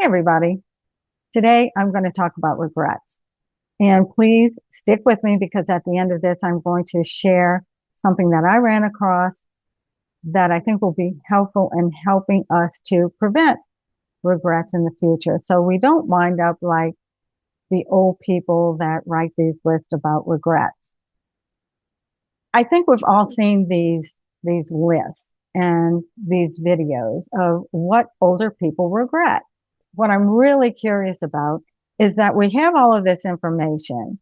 everybody. Today I'm going to talk about regrets. And please stick with me because at the end of this, I'm going to share something that I ran across that I think will be helpful in helping us to prevent regrets in the future. So we don't wind up like the old people that write these lists about regrets. I think we've all seen these lists and these videos of what older people regret. What I'm really curious about is that we have all of this information.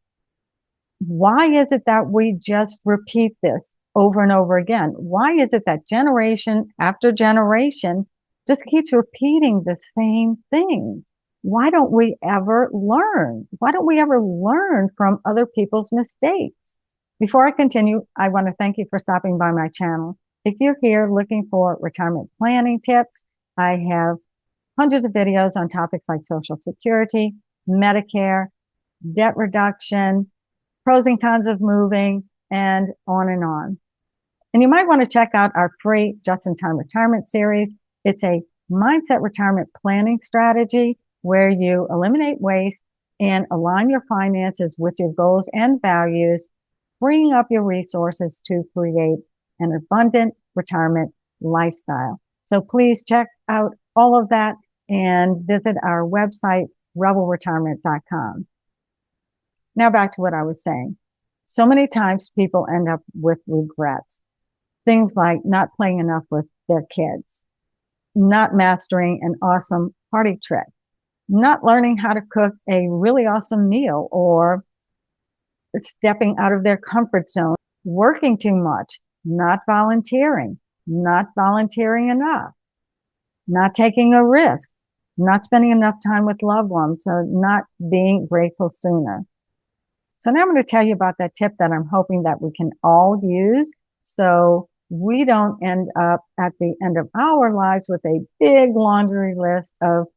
Why is it that we just repeat this over and over again? Why is it that generation after generation just keeps repeating the same thing? Why don't we ever learn? Why don't we ever learn from other people's mistakes? Before I continue, I want to thank you for stopping by my channel. If you're here looking for retirement planning tips, I have hundreds of videos on topics like Social Security, Medicare, debt reduction, pros and cons of moving, and on and on. And you might want to check out our free Just-in-Time Retirement series. It's a mindset retirement planning strategy where you eliminate waste and align your finances with your goals and values, freeing up your resources to create an abundant retirement lifestyle. So please check out all of that and visit our website, rebelretirement.com. Now back to what I was saying. So many times people end up with regrets. Things like not playing enough with their kids, not mastering an awesome party trick, not learning how to cook a really awesome meal, or stepping out of their comfort zone, working too much, not volunteering enough, not taking a risk, not spending enough time with loved ones, or not being grateful sooner. So now I'm going to tell you about that tip that I'm hoping that we can all use so we don't end up at the end of our lives with a big laundry list of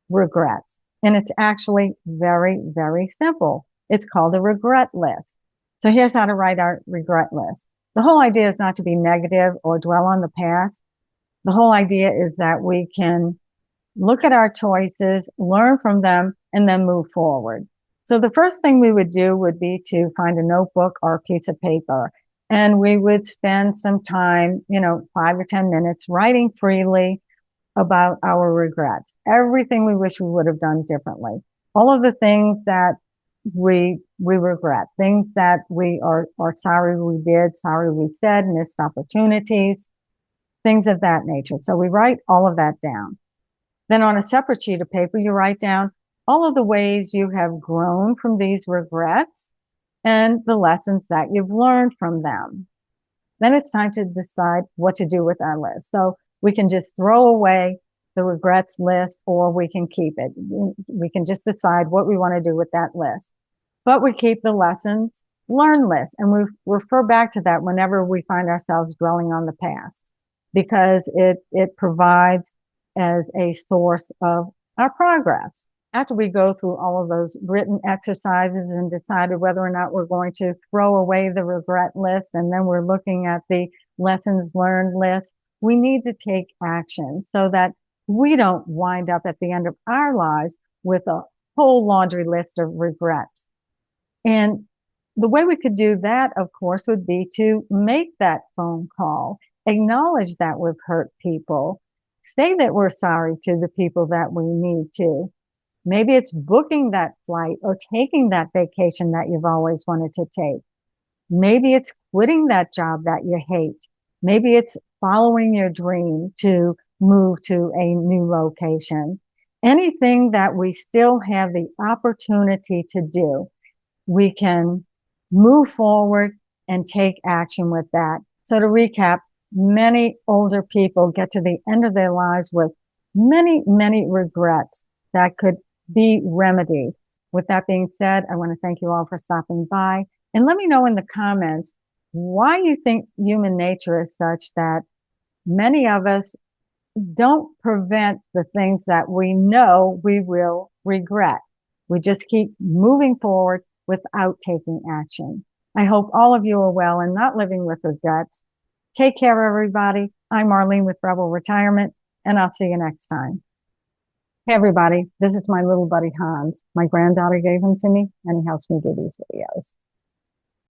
regrets. And it's actually very, very simple. It's called a regret list. So here's how to write our regret list. The whole idea is not to be negative or dwell on the past. The whole idea is that we can look at our choices, learn from them, and then move forward. So the first thing we would do would be to find a notebook or a piece of paper, and we would spend some time, 5 or 10 minutes writing freely about our regrets, everything we wish we would have done differently, all of the things that we regret, things that we are sorry we did, sorry we said, missed opportunities, things of that nature. So we write all of that down. Then on a separate sheet of paper, you write down all of the ways you have grown from these regrets and the lessons that you've learned from them. Then it's time to decide what to do with our list. So we can just throw away the regrets list, or we can keep it. We can just decide what we want to do with that list. But we keep the lessons learned list, and we refer back to that whenever we find ourselves dwelling on the past, because it provides as a source of our progress. After we go through all of those written exercises and decided whether or not we're going to throw away the regret list, and then we're looking at the lessons learned list, we need to take action so that we don't wind up at the end of our lives with a whole laundry list of regrets. And the way we could do that, of course, would be to make that phone call, acknowledge that we've hurt people, say that we're sorry to the people that we need to. Maybe it's booking that flight or taking that vacation that you've always wanted to take. Maybe it's quitting that job that you hate. Maybe it's following your dream to move to a new location. Anything that we still have the opportunity to do, we can move forward and take action with that. So to recap, many older people get to the end of their lives with many, many regrets that could be remedied. With that being said, I want to thank you all for stopping by, and let me know in the comments why you think human nature is such that many of us don't prevent the things that we know we will regret. We just keep moving forward without taking action. I hope all of you are well and not living with regrets. Take care, everybody. I'm Marlene with Rebel Retirement, and I'll see you next time. Hey everybody, this is my little buddy Hans. My granddaughter gave him to me and he helps me do these videos.